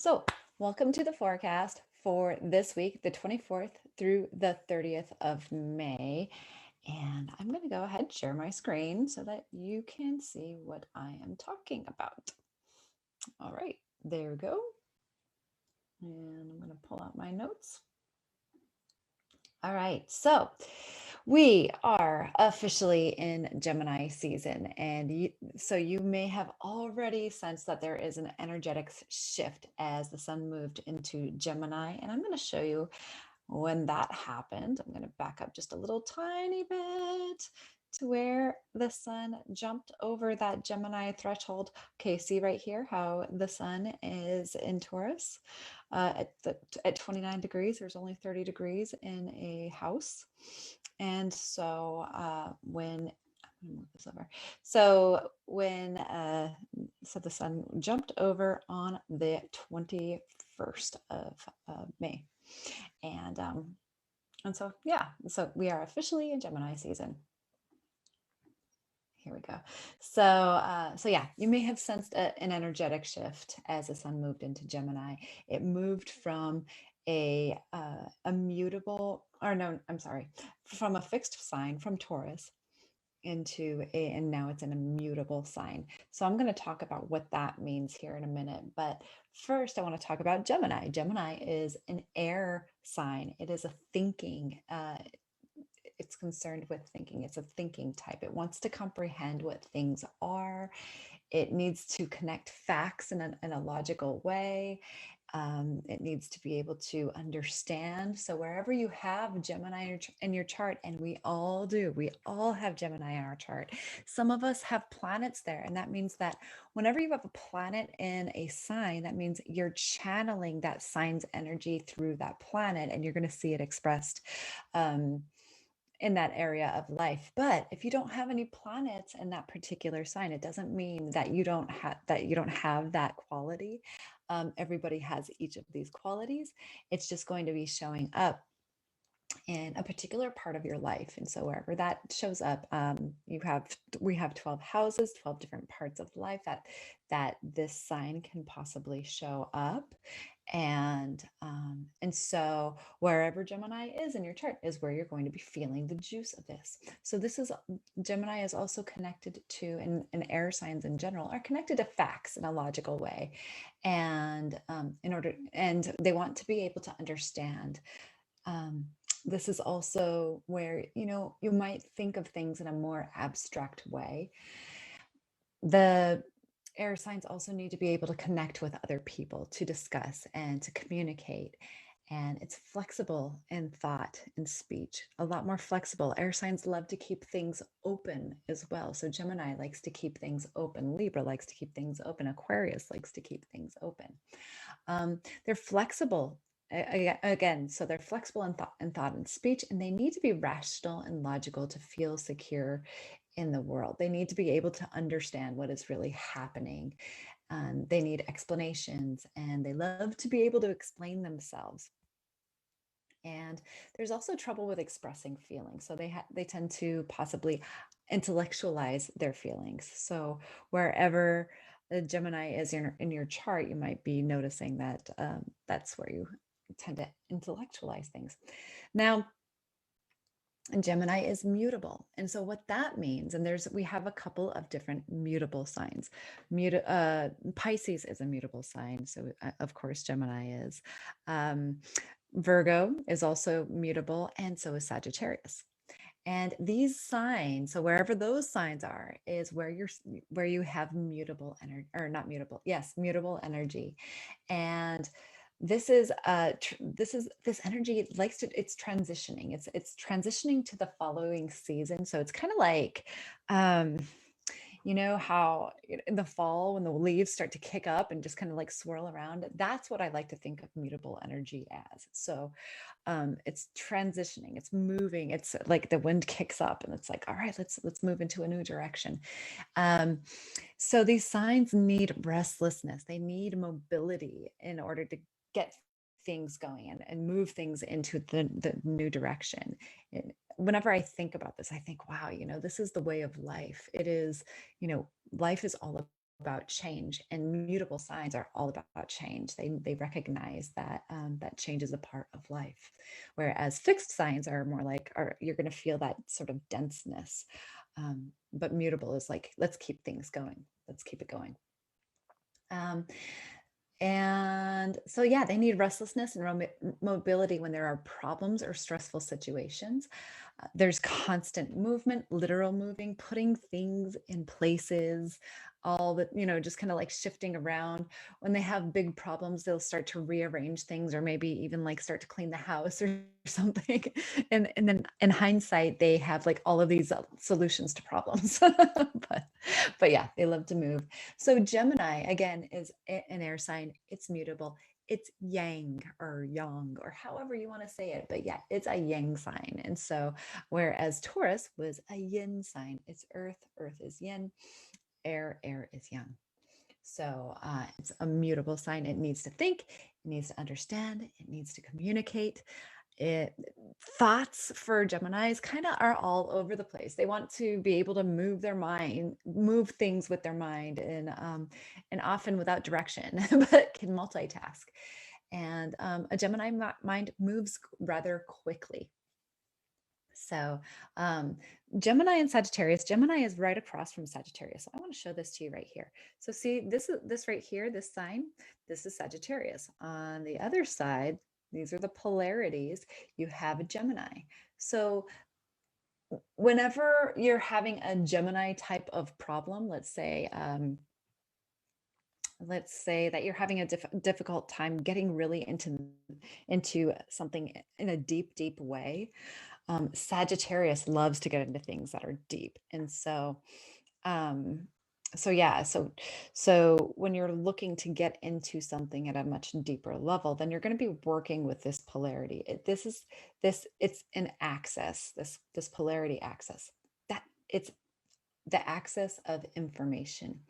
So, welcome to the forecast for this week, the 24th through the 30th of May. And I'm going to go ahead and share my screen so that you can see what I am talking about. All right, there we go. And I'm going to pull out my notes. All right, so we are officially in Gemini season, and so you may have already sensed that there is an energetic shift as the sun moved into Gemini, and I'm going to show you when that happened. I'm going to back up just a little tiny bit to where the sun jumped over that Gemini threshold. Okay, see right here how the sun is in Taurus at 29 degrees. There's only 30 degrees in a house. And so when I'm gonna move this over. So when the sun jumped over on the 21st of May, and so yeah, so we are officially in Gemini season. Here we go. So yeah, you may have sensed an energetic shift as the sun moved into Gemini. It moved from a mutable, or no, I'm sorry, from a fixed sign from Taurus and now it's in a mutable sign. So I'm going to talk about what that means here in a minute. But first, I want to talk about Gemini. Gemini is an air sign. It is a thinking. It's concerned with thinking. It's a thinking type. It wants to comprehend what things are. It needs to connect facts in a logical way. It needs to be able to understand. So wherever you have Gemini in your chart, and we all do, we all have Gemini in our chart. Some of us have planets there. And that means that whenever you have a planet in a sign, that means you're channeling that sign's energy through that planet, and you're going to see it expressed in that area of life. But if you don't have any planets in that particular sign, it doesn't mean that you don't have that quality. Everybody has each of these qualities. It's just going to be showing up in a particular part of your life. And so wherever that shows up, we have 12 houses, 12 different parts of life that this sign can possibly show up. And so wherever Gemini is in your chart is where you're going to be feeling the juice of this. So Gemini is also connected to, and air signs in general are connected to facts in a logical way. And and they want to be able to understand. This is also where, you might think of things in a more abstract way. The air signs also need to be able to connect with other people to discuss and to communicate. And it's flexible in thought and speech, a lot more flexible. Air signs love to keep things open as well. So Gemini likes to keep things open. Libra likes to keep things open. Aquarius likes to keep things open. They're flexible again, so they're flexible in thought and speech, and they need to be rational and logical to feel secure in the world. They need to be able to understand what is really happening. They need explanations, and they love to be able to explain themselves. And there's also trouble with expressing feelings. So they tend to possibly intellectualize their feelings. So wherever the Gemini is in your chart, you might be noticing that that's where you tend to intellectualize things. Now, Gemini is mutable. And so what that means, and we have a couple of different mutable signs. Pisces is a mutable sign. So of course, Gemini is. Virgo is also mutable, and so is Sagittarius. And these signs, so wherever those signs are, is where you have mutable energy, or not mutable, yes, mutable energy. And this energy it's transitioning. It's transitioning to the following season. So it's kind of like, how in the fall when the leaves start to kick up and just kind of like swirl around. That's what I like to think of mutable energy as. So it's transitioning, it's moving, it's like the wind kicks up and it's like, all right, let's move into a new direction. So these signs need restlessness, they need mobility in order to get things going and move things into the new direction. Whenever I think about this, I think, wow, this is the way of life. It is, life is all about change, and mutable signs are all about change. They recognize that that change is a part of life, whereas fixed signs are more like, you're going to feel that sort of denseness. But mutable is like, let's keep things going. Let's keep it going. And so, yeah, they need restlessness and mobility when there are problems or stressful situations. There's constant movement, literal moving, putting things in places, all that, just kind of like shifting around. When they have big problems, they'll start to rearrange things, or maybe even like start to clean the house or something. And then in hindsight, they have like all of these solutions to problems. But yeah, they love to move. So Gemini, again, is an air sign. It's mutable. It's yang or yang, or however you want to say it. But yeah, it's a yang sign. And so, whereas Taurus was a yin sign, it's earth, earth is yin, air, air is yang. So it's a mutable sign. It needs to think, it needs to understand, it needs to communicate. Thoughts for Geminis kind of are all over the place. They want to be able to move their mind, move things with their mind, and often without direction, but can multitask. And a Gemini mind moves rather quickly. So Gemini and Sagittarius, Gemini is right across from Sagittarius. I want to show this to you right here. So see, this right here, this sign, this is Sagittarius. On the other side, these are the polarities. You have a Gemini. So whenever you're having a Gemini type of problem, let's say that you're having a difficult time getting really into something in a deep way. Sagittarius loves to get into things that are deep. And so, yeah, so when you're looking to get into something at a much deeper level, then you're going to be working with this polarity. It's an axis, this polarity axis, that it's the axis of information.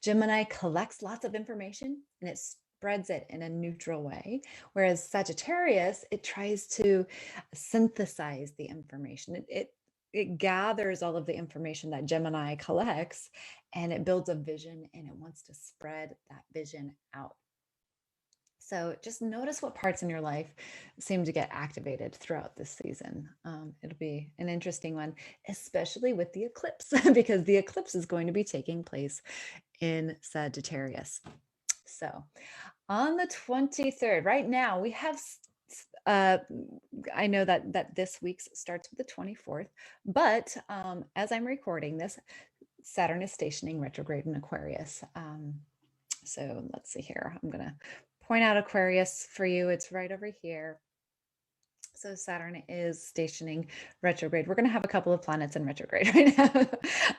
Gemini collects lots of information and it spreads it in a neutral way, whereas Sagittarius, it tries to synthesize the information. It gathers all of the information that Gemini collects, and it builds a vision, and it wants to spread that vision out. So just notice what parts in your life seem to get activated throughout this season. It'll be an interesting one, especially with the eclipse, because the eclipse is going to be taking place in Sagittarius. So on the 23rd, right now we have, I know that this week's starts with the 24th, but as I'm recording this, Saturn is stationing retrograde in Aquarius. So let's see here. I'm going to point out Aquarius for you. It's right over here. So Saturn is stationing retrograde. We're going to have a couple of planets in retrograde right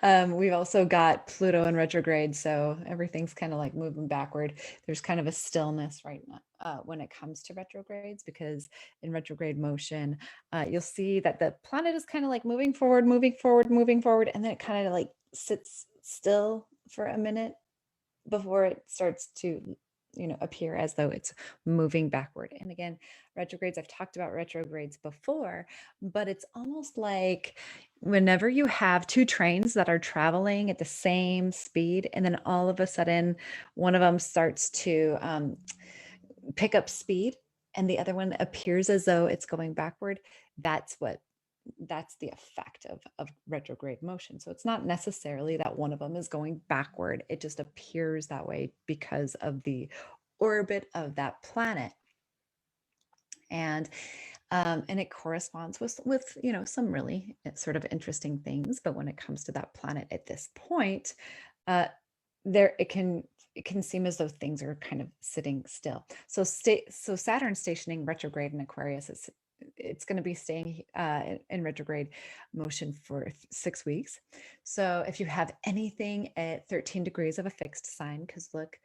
now. We've also got Pluto in retrograde. So everything's kind of like moving backward. There's kind of a stillness right now when it comes to retrogrades, because in retrograde motion, you'll see that the planet is kind of like moving forward, and then it kind of like sits still for a minute before it starts to appear as though it's moving backward. And again, retrogrades, I've talked about retrogrades before, but it's almost like whenever you have two trains that are traveling at the same speed, and then all of a sudden one of them starts to pick up speed and the other one appears as though it's going backward, that's the effect of retrograde motion. So it's not necessarily that one of them is going backward. It just appears that way because of the orbit of that planet. And it corresponds with some really sort of interesting things. But when it comes to that planet at this point, it can seem as though things are kind of sitting still. So Saturn stationing retrograde in Aquarius it's going to be staying in retrograde motion for 6 weeks. So if you have anything at 13 degrees of a fixed sign, because look,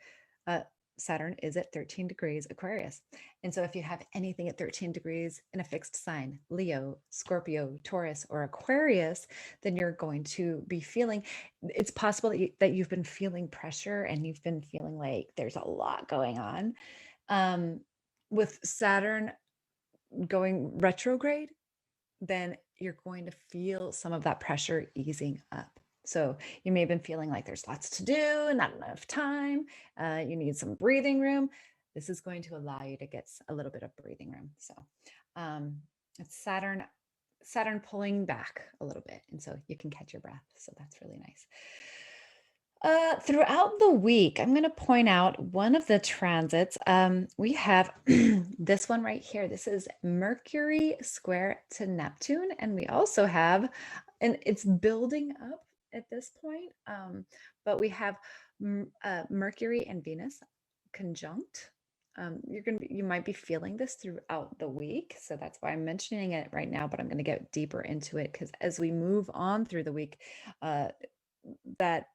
Saturn is at 13 degrees Aquarius. And so if you have anything at 13 degrees in a fixed sign, Leo, Scorpio, Taurus, or Aquarius, then you're going to be feeling, it's possible that you've been feeling pressure and you've been feeling like there's a lot going on. With Saturn going retrograde, then you're going to feel some of that pressure easing up. So you may have been feeling like there's lots to do, not enough time. You need some breathing room. This is going to allow you to get a little bit of breathing room. So it's Saturn pulling back a little bit, and so you can catch your breath. So that's really nice. Throughout the week, I'm going to point out one of the transits. We have this one right here. This is Mercury square to Neptune. And we also have, and it's building up at this point, but we have Mercury and Venus conjunct. You might be feeling this throughout the week. So that's why I'm mentioning it right now, but I'm going to get deeper into it because as we move on through the week, that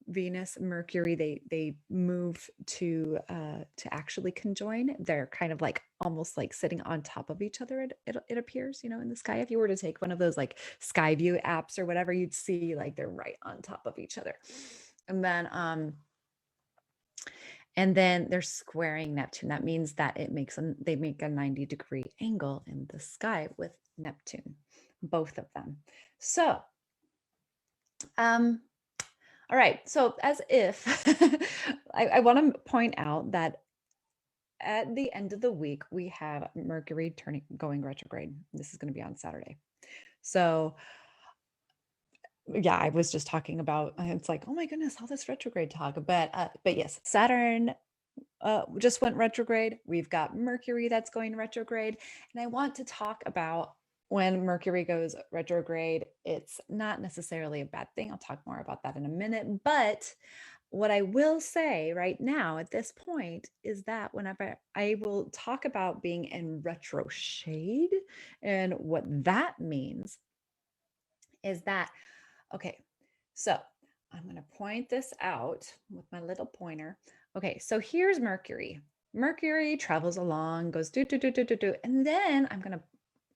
Venus, Mercury, they move to actually conjoin. They're kind of like almost like sitting on top of each other. It appears, in the sky. If you were to take one of those like sky view apps or whatever, you'd see like they're right on top of each other. And then they're squaring Neptune. That means that they make a 90-degree angle in the sky with Neptune, both of them. So, all right, so as if, I want to point out that at the end of the week, we have Mercury going retrograde. This is going to be on Saturday. So yeah, I was just talking about, it's like, oh my goodness, all this retrograde talk. But yes, Saturn just went retrograde. We've got Mercury that's going retrograde. And I want to talk about when Mercury goes retrograde. It's not necessarily a bad thing. I'll talk more about that in a minute. But what I will say right now at this point is that whenever I will talk about being in retrograde and what that means is that, okay, so I'm going to point this out with my little pointer. Okay, so here's Mercury. Mercury travels along, goes do, do, do, do, do, do. And then I'm going to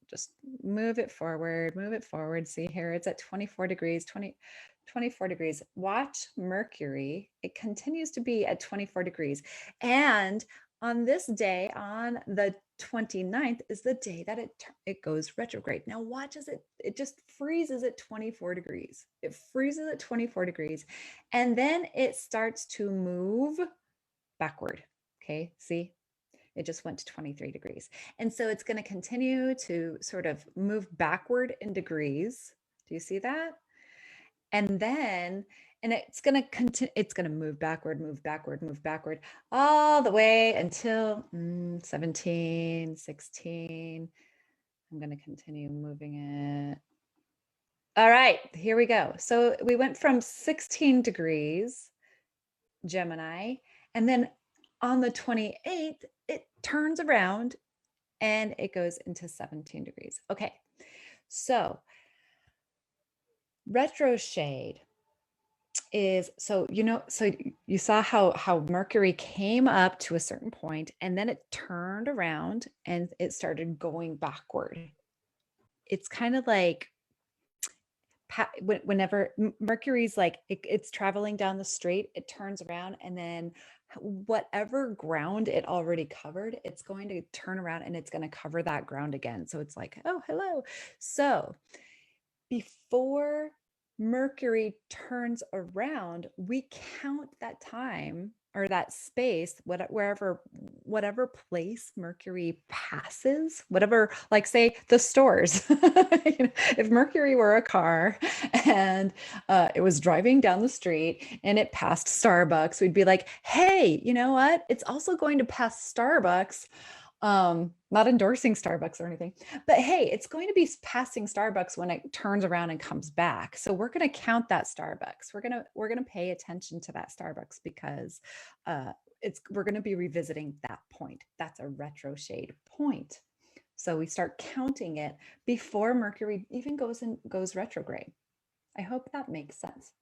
just move it forward. See here, it's at 24 degrees, 24 degrees. Watch Mercury. It continues to be at 24 degrees. And on this day, on the 29th, is the day that it goes retrograde. Now watch as it just freezes at 24 degrees. It freezes at 24 degrees. And then it starts to move backward. Okay, see? It just went to 23 degrees. And so it's going to continue to sort of move backward in degrees. Do you see that? And then, and it's going to continue, it's going to move backward, all the way until 17, 16. I'm going to continue moving it. All right, here we go. So we went from 16 degrees, Gemini, and then on the 28th, it turns around and it goes into 17 degrees. Okay, so retrograde is, so you saw how Mercury came up to a certain point and then it turned around and it started going backward. It's kind of like whenever Mercury's like it's traveling down the street, it turns around and then whatever ground it already covered, it's going to turn around and it's going to cover that ground again. So it's like, oh, hello. So before Mercury turns around, we count that time or that space, whatever place Mercury passes, whatever, like say the stores. If Mercury were a car and it was driving down the street and it passed Starbucks, we'd be like, hey, you know what? It's also going to pass Starbucks. Not endorsing Starbucks or anything, but hey, it's going to be passing Starbucks when it turns around and comes back. So we're going to count that Starbucks. We're going to pay attention to that Starbucks because we're going to be revisiting that point. That's a retrograde point. So we start counting it before Mercury even goes retrograde. I hope that makes sense.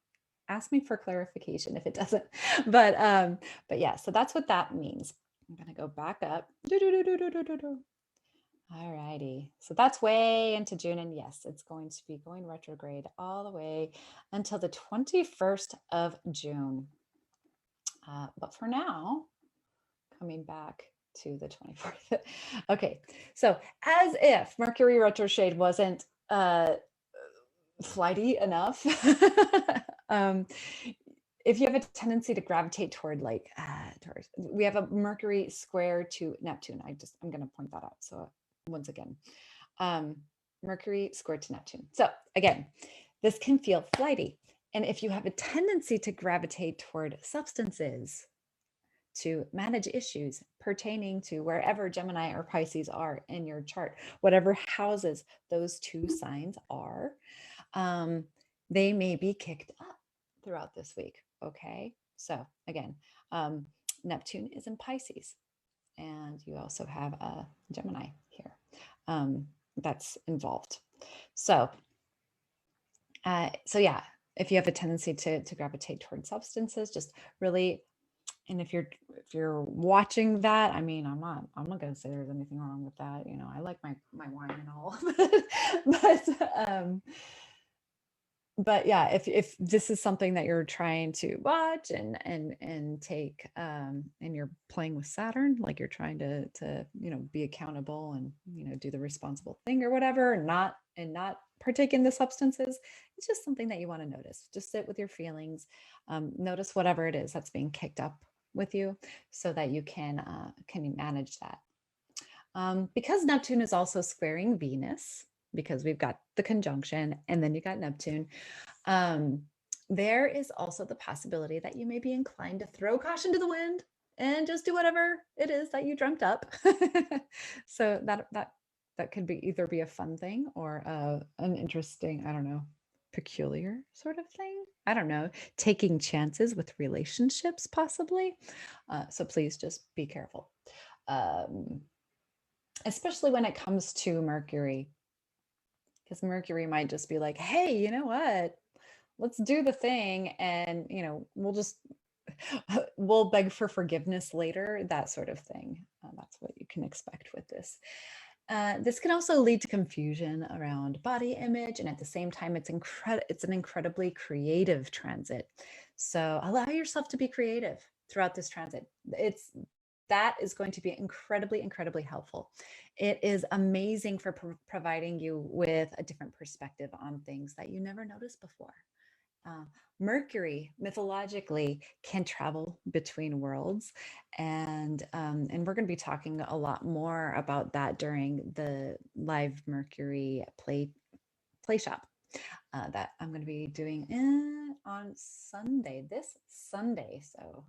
Ask me for clarification if it doesn't. But yeah, so that's what that means. I'm going to go back up. All righty. So that's way into June. And yes, it's going to be going retrograde all the way until the 21st of June. But for now, coming back to the 24th. Okay. So as if Mercury retrograde wasn't flighty enough. um, if you have a tendency to gravitate toward like towards, we have a Mercury square to Neptune. I'm going to point that out. So once again, um, Mercury square to Neptune. So again, this can feel flighty. And if you have a tendency to gravitate toward substances, to manage issues pertaining to wherever Gemini or Pisces are in your chart, whatever houses those two signs are, they may be kicked up throughout this week. Okay. So again, Neptune is in Pisces, and you also have a Gemini here that's involved. So yeah, if you have a tendency to gravitate towards substances, just really, and if you're watching that, I mean, I'm not going to say there's anything wrong with that. You know, I like my wine and all, but yeah, if this is something that you're trying to watch and take, and you're playing with Saturn, like you're trying to be accountable and do the responsible thing or whatever, and not partake in the substances, it's just something that you want to notice. Just sit with your feelings, notice whatever it is that's being kicked up with you, so that you can manage that. Because Neptune is also squaring Venus, because we've got the conjunction and then you got Neptune, there is also the possibility that you may be inclined to throw caution to the wind and just do whatever it is that you dreamt up. So that could be either be a fun thing or an interesting, I don't know, peculiar sort of thing. I don't know, taking chances with relationships possibly. So please just be careful. Especially when it comes to Mercury, because Mercury might just be like, hey, you know what? Let's do the thing. And, we'll beg for forgiveness later, that sort of thing. That's what you can expect with this. This can also lead to confusion around body image. And at the same time, it's an incredibly creative transit. So allow yourself to be creative throughout this transit. That is going to be incredibly, incredibly helpful. It is amazing for providing you with a different perspective on things that you never noticed before. Mercury mythologically can travel between worlds, and we're going to be talking a lot more about that during the live Mercury play shop that I'm going to be doing on this Sunday. So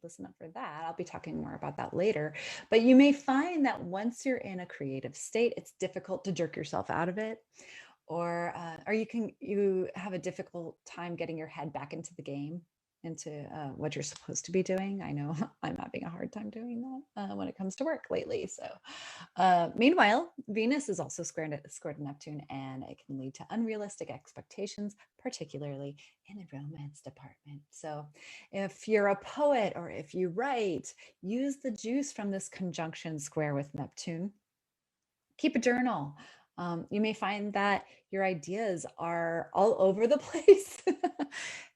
listen up for that. I'll be talking more about that later. But you may find that once you're in a creative state, it's difficult to jerk yourself out of it, or you have a difficult time getting your head back into the game, into what you're supposed to be doing. I know I'm having a hard time doing that when it comes to work lately. So meanwhile, Venus is also squared to Neptune, and it can lead to unrealistic expectations, particularly in the romance department. So if you're a poet or if you write, use the juice from this conjunction square with Neptune. Keep a journal. You may find that your ideas are all over the place.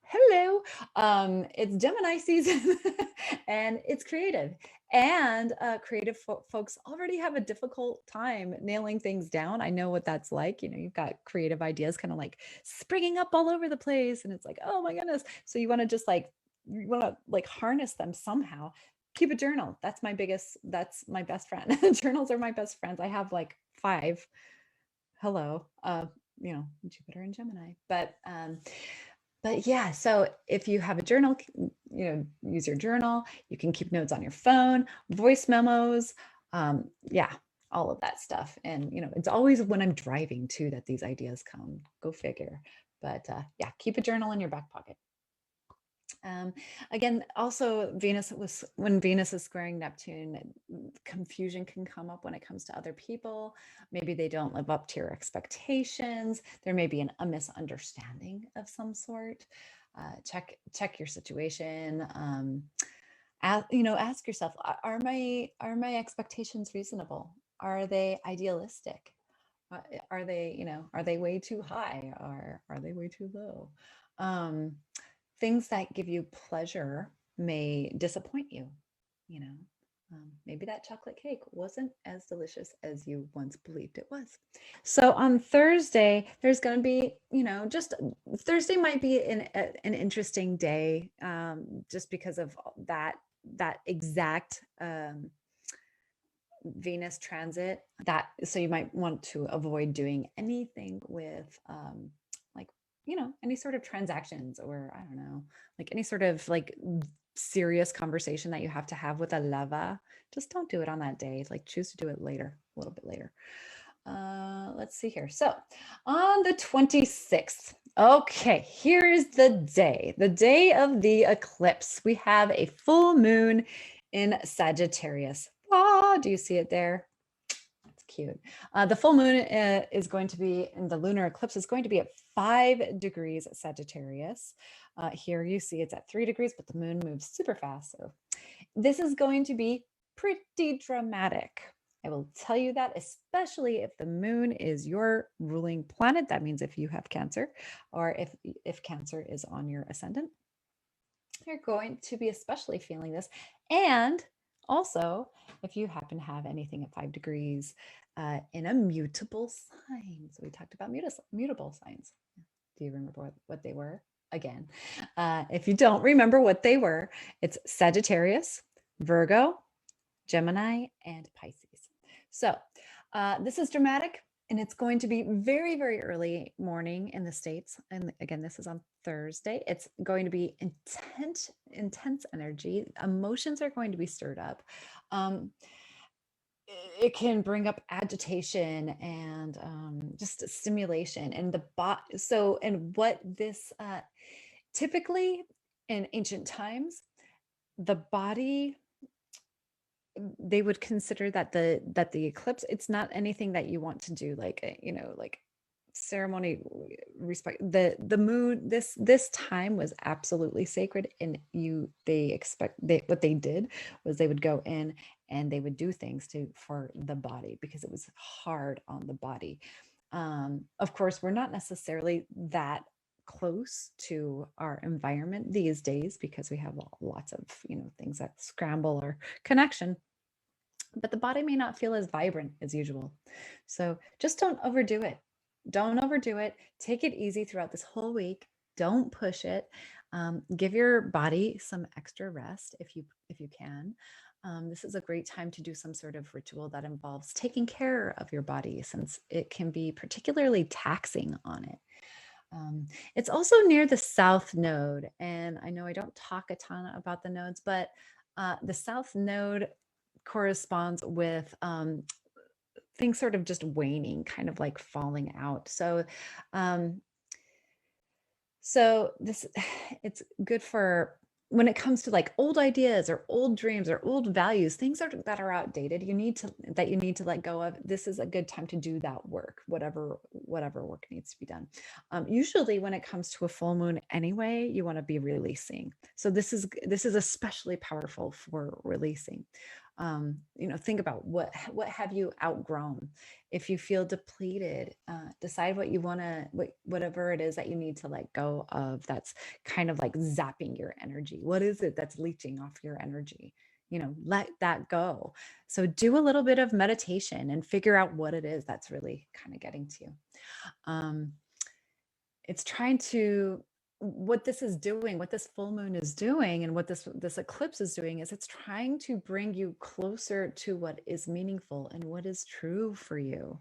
Hello. It's Gemini season and it's creative. And creative folks already have a difficult time nailing things down. I know what that's like. You've got creative ideas kind of like springing up all over the place. And it's like, oh my goodness. So you want to harness them somehow. Keep a journal. That's my best friend. Journals are my best friends. I have like 5. Hello. Jupiter and Gemini. But yeah, so if you have a journal, use your journal. You can keep notes on your phone, voice memos, all of that stuff. And it's always when I'm driving too that these ideas come. Go figure. But keep a journal in your back pocket. Again, also when Venus is squaring Neptune, confusion can come up when it comes to other people. Maybe they don't live up to your expectations. There may be a misunderstanding of some sort. Check your situation. Ask yourself, are my expectations reasonable? Are they idealistic? Are they way too high, or are they way too low? Things that give you pleasure may disappoint you. Maybe that chocolate cake wasn't as delicious as you once believed it was. So on Thursday, there's going to be, just Thursday might be an interesting day, just because of that exact Venus transit. So you might want to avoid doing anything with like any sort of transactions, or I don't know, like any sort of like serious conversation that you have to have with a lover. Just don't do it on that day. Like choose to do it later, a little bit later. Let's see here. So on the 26th, okay, here is the day of the eclipse. We have a full moon in Sagittarius. Ah, do you see it there? That's cute. The full moon is going to be, and the lunar eclipse is going to be at 5 degrees Sagittarius. Here you see it's at 3 degrees, but the moon moves super fast. So this is going to be pretty dramatic. I will tell you that, especially if the moon is your ruling planet. That means if you have Cancer, or if Cancer is on your ascendant, you're going to be especially feeling this. And also, if you happen to have anything at 5 degrees in a mutable sign. So we talked about mutable signs. Do you remember what they were? Again, if you don't remember what they were, it's Sagittarius, Virgo, Gemini, and Pisces. So this is dramatic, and it's going to be very, very early morning in the States. And again, this is on Thursday. It's going to be intense energy. Emotions are going to be stirred up. It can bring up agitation and just stimulation and and what this typically in ancient times, the body, they would consider that the eclipse, it's not anything that you want to do like like ceremony respect. The moon, this time was absolutely sacred, and what they did was they would go in and they would do things for the body, because it was hard on the body. Of course, we're not necessarily that close to our environment these days, because we have lots of things that scramble our connection, but the body may not feel as vibrant as usual. So just don't overdo it. Take it easy throughout this whole week. Don't push it. Give your body some extra rest if you can. This is a great time to do some sort of ritual that involves taking care of your body, since it can be particularly taxing on it. It's also near the South Node, and I know I don't talk a ton about the nodes, but the South Node corresponds with things sort of just waning, kind of like falling out. So this it's good for when it comes to like old ideas or old dreams or old values, things that are outdated, you need to let go of. This is a good time to do that work, whatever work needs to be done. Usually when it comes to a full moon anyway, you want to be releasing. So this is especially powerful for releasing. Think about what have you outgrown. If you feel depleted, decide what you want to, whatever it is that you need to let go of, that's kind of like zapping your energy. What is it that's leeching off your energy? Let that go. So do a little bit of meditation and figure out what it is that's really kind of getting to you. It's trying to, what this is doing, what this full moon is doing, and what this eclipse is doing, is it's trying to bring you closer to what is meaningful and what is true for you.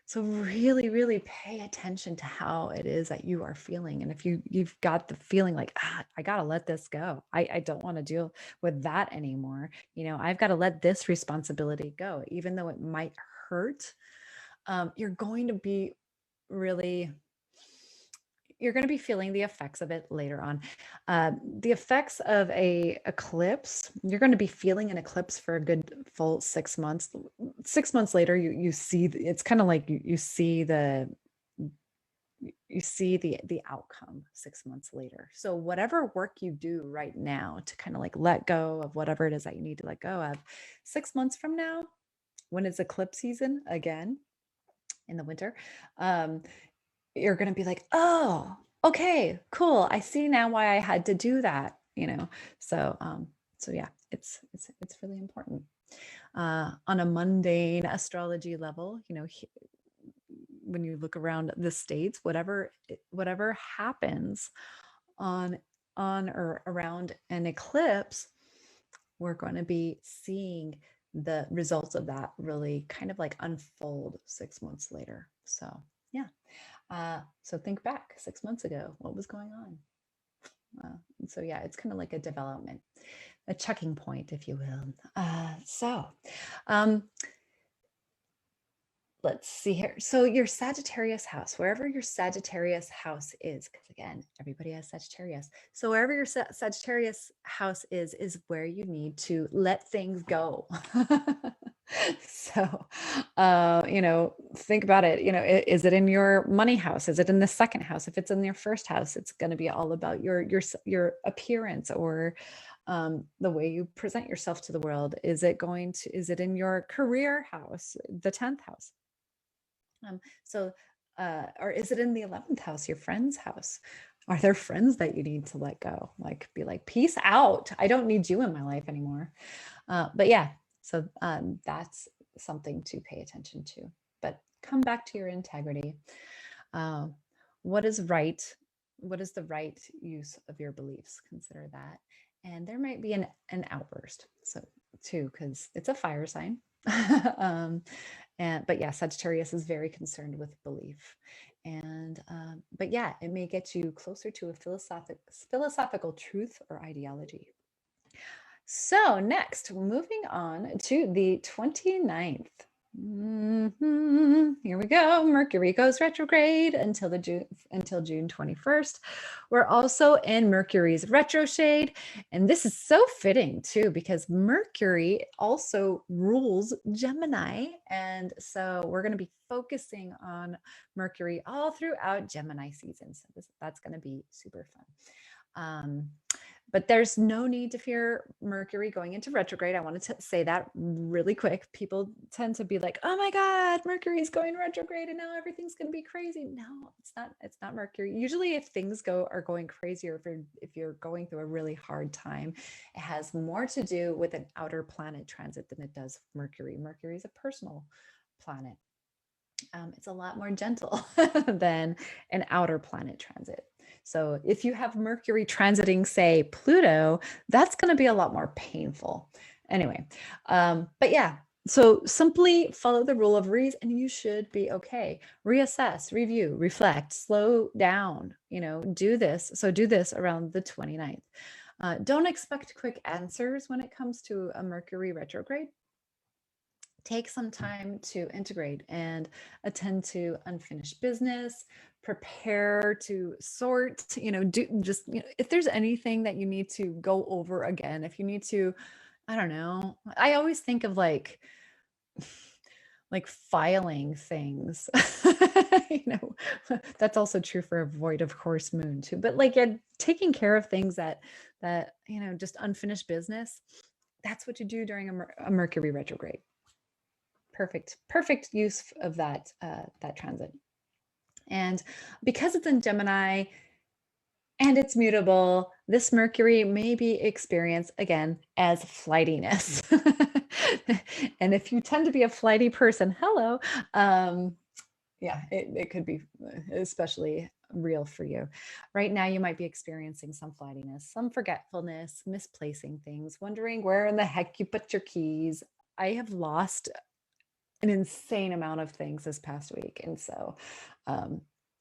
So really, really pay attention to how it is that you are feeling. And if you've got the feeling like, I got to let this go. I don't want to deal with that anymore. I've got to let this responsibility go, even though it might hurt. You're going to be really, you're going to be feeling the effects of it later on. The effects of a eclipse, you're going to be feeling an eclipse for a good full 6 months. 6 months later, you see, it's kind of like you see the outcome 6 months later. So whatever work you do right now to kind of like let go of whatever it is that you need to let go of, 6 months from now, when it's eclipse season again in the winter, you're going to be like, oh, okay, cool. I see now why I had to do that, So yeah, it's really important. On a mundane astrology level, when you look around the states, whatever happens on or around an eclipse, we're going to be seeing the results of that really kind of like unfold 6 months later. So yeah. So think back 6 months ago, what was going on? So yeah, it's kind of like a development, a checking point, if you will. Let's see here. So your Sagittarius house, wherever your Sagittarius house is, because again, everybody has Sagittarius. So wherever your Sagittarius house is where you need to let things go. So, think about it. Is it in your money house? Is it in the second house? If it's in your first house, it's going to be all about your appearance or the way you present yourself to the world. Is it in your career house, the 10th house? Or is it in the 11th house, your friend's house? Are there friends that you need to let go? Like, be like, peace out. I don't need you in my life anymore. But yeah, so that's something to pay attention to. But come back to your integrity. What is right? What is the right use of your beliefs? Consider that. And there might be an outburst. So too, because it's a fire sign. But yeah, Sagittarius is very concerned with belief. But yeah, it may get you closer to a philosophical truth or ideology. So next, moving on to the 29th. Here we go. Mercury goes retrograde until June 21st. We're also in Mercury's retrograde, and this is so fitting too because Mercury also rules Gemini, and so we're going to be focusing on Mercury all throughout Gemini season. So that's going to be super fun. But there's no need to fear Mercury going into retrograde. I wanted to say that really quick. People tend to be like, "Oh my God, Mercury's going retrograde, and now everything's going to be crazy." No, it's not. It's not Mercury. Usually, if things are going crazy, or if you're going through a really hard time, it has more to do with an outer planet transit than it does Mercury. Mercury is a personal planet. It's a lot more gentle than an outer planet transit. So if you have Mercury transiting, say, Pluto, that's going to be a lot more painful. Anyway, but yeah, so simply follow the rule of Rees and you should be okay. Reassess, review, reflect, slow down, do this. So do this around the 29th. Don't expect quick answers when it comes to a Mercury retrograde. Take some time to integrate and attend to unfinished business, prepare to sort, if there's anything that you need to go over again, if you need to, I don't know. I always think of like filing things. That's also true for a void of course moon too, but taking care of things that just unfinished business. That's what you do during a Mercury retrograde. Perfect use of that transit. And because it's in Gemini and it's mutable, this Mercury may be experienced again as flightiness. And if you tend to be a flighty person, hello, yeah, it could be especially real for you. Right now, you might be experiencing some flightiness, some forgetfulness, misplacing things, wondering where in the heck you put your keys. I have lost an insane amount of things this past week. And so,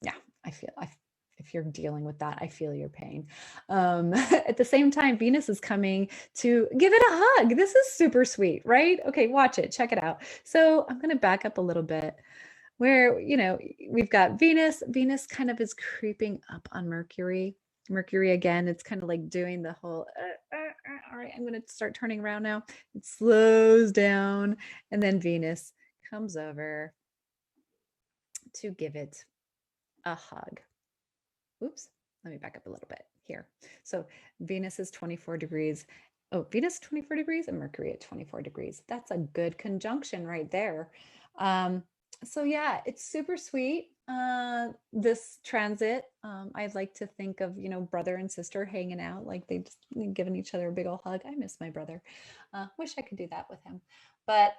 yeah, if you're dealing with that, I feel your pain. At the same time, Venus is coming to give it a hug. This is super sweet, right? Okay, watch it, check it out. So I'm going to back up a little bit where, we've got Venus. Venus kind of is creeping up on Mercury. Mercury again, it's kind of like doing the whole, all right, I'm going to start turning around now. It slows down. And then Venus comes over to give it a hug. Oops, let me back up a little bit here. So Venus is 24 degrees. Oh, Venus 24 degrees and Mercury at 24 degrees. That's a good conjunction right there. So yeah, it's super sweet. This transit, I'd like to think of, brother and sister hanging out, like they just giving each other a big old hug. I miss my brother. Wish I could do that with him. But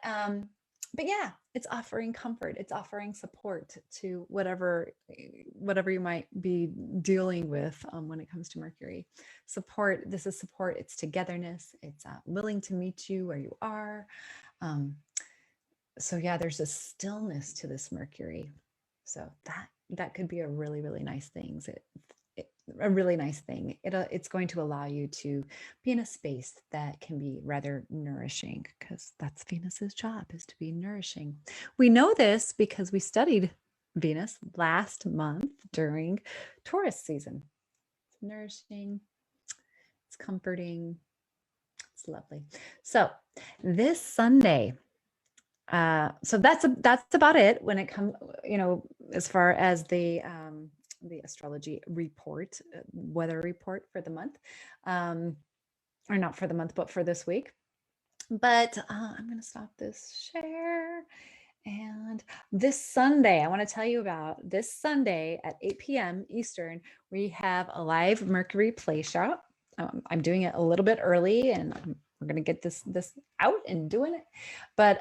yeah, it's offering comfort. It's offering support to whatever you might be dealing with when it comes to Mercury. Support. This is support. It's togetherness. It's willing to meet you where you are. Um, so yeah, there's a stillness to this Mercury. So that could be a really, really nice thing. A really nice thing. It's going to allow you to be in a space that can be rather nourishing, because that's Venus's job, is to be nourishing. We know this because we studied Venus last month during Taurus season. It's nourishing, it's comforting, it's lovely. So this Sunday, so that's about it when it comes, as far as the astrology report, weather report for the month, or not for the month, but for this week. But I'm going to stop this share. And this Sunday, I want to tell you about this Sunday at 8 p.m. Eastern, we have a live Mercury play shop. I'm doing it a little bit early, and we're going to get this out and doing it. But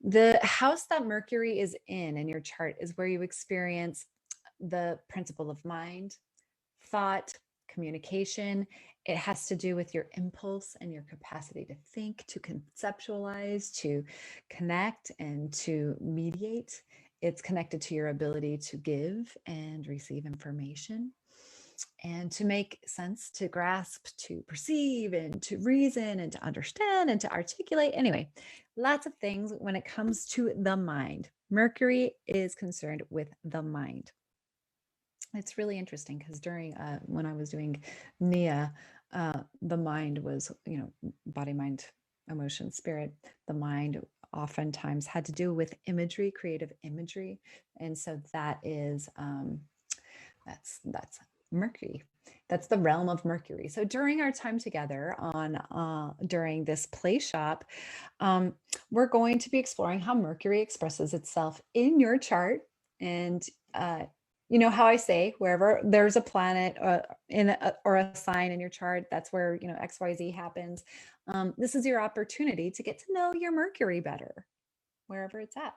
the house that Mercury is in your chart is where you experience the principle of mind, thought, communication. It has to do with your impulse and your capacity to think, to conceptualize, to connect, and to mediate. It's connected to your ability to give and receive information, and to make sense, to grasp, to perceive, and to reason, and to understand, and to articulate. Anyway, lots of things when it comes to the mind. Mercury is concerned with the mind. It's really interesting because during when I was doing Nia, the mind was, body, mind, emotion, spirit. The mind oftentimes had to do with imagery, creative imagery, and so that is that's Mercury. That's the realm of Mercury. So during our time together on during this play shop, we're going to be exploring how Mercury expresses itself in your chart. And you know how I say, wherever there's a planet or a sign in your chart, that's where XYZ happens. This is your opportunity to get to know your Mercury better, wherever it's at.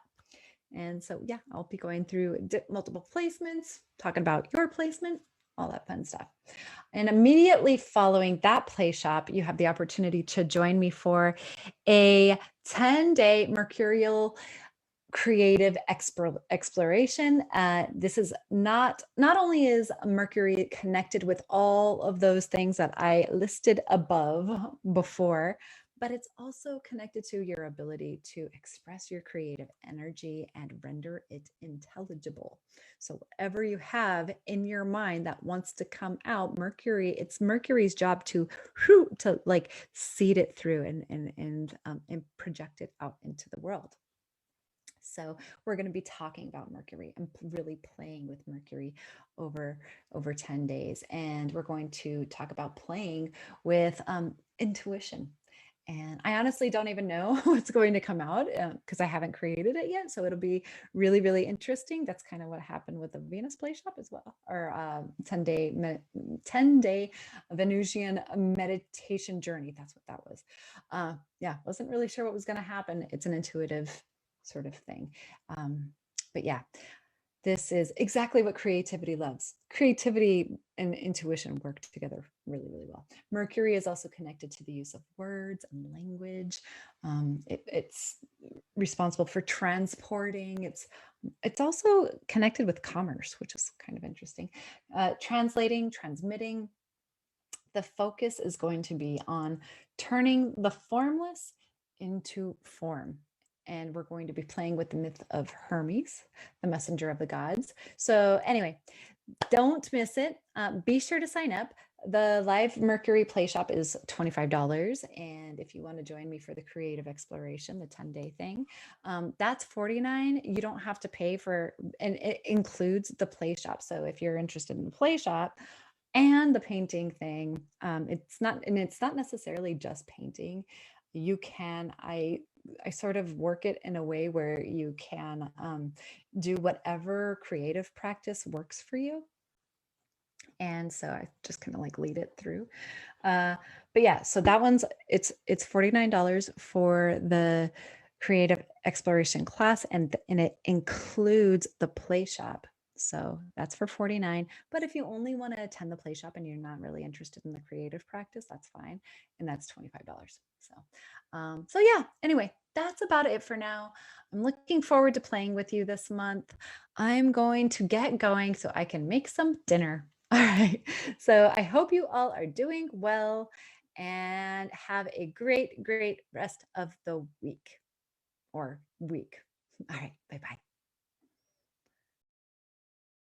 And so, yeah, I'll be going through multiple placements, talking about your placement, all that fun stuff. And immediately following that play shop, you have the opportunity to join me for a 10-day mercurial creative exploration. This is not only is Mercury connected with all of those things that I listed above before, but it's also connected to your ability to express your creative energy and render it intelligible. So whatever you have in your mind that wants to come out, it's Mercury's job to like seed it through and project it out into the world. So we're going to be talking about Mercury and really playing with Mercury over 10 days. And we're going to talk about playing with intuition. And I honestly don't even know what's going to come out because I haven't created it yet. So it'll be really, really interesting. That's kind of what happened with the Venus Play Shop as well, or 10-day Venusian meditation journey. That's what that was. Yeah, wasn't really sure what was going to happen. It's an intuitive sort of thing. But yeah, this is exactly what creativity loves. Creativity and intuition work together really, really well. Mercury is also connected to the use of words and language. It's responsible for transporting. It's also connected with commerce, which is kind of interesting. Translating, transmitting. The focus is going to be on turning the formless into form. And we're going to be playing with the myth of Hermes, the messenger of the gods. So anyway, don't miss it. Be sure to sign up. The live Mercury play shop is $25. And if you want to join me for the creative exploration, the 10-day thing, that's $49. You don't have to pay for, and it includes the play shop. So if you're interested in the play shop and the painting thing, it's not necessarily just painting. You can, I sort of work it in a way where you can do whatever creative practice works for you. And so I just kind of like lead it through. But yeah, so that one's it's $49 for the creative exploration class, and it includes the play shop. So that's for 49. But if you only want to attend the play shop and you're not really interested in the creative practice, that's fine. And that's $25. So yeah, anyway, that's about it for now. I'm looking forward to playing with you this month. I'm going to get going so I can make some dinner. All right. So I hope you all are doing well and have a great, great rest of the week or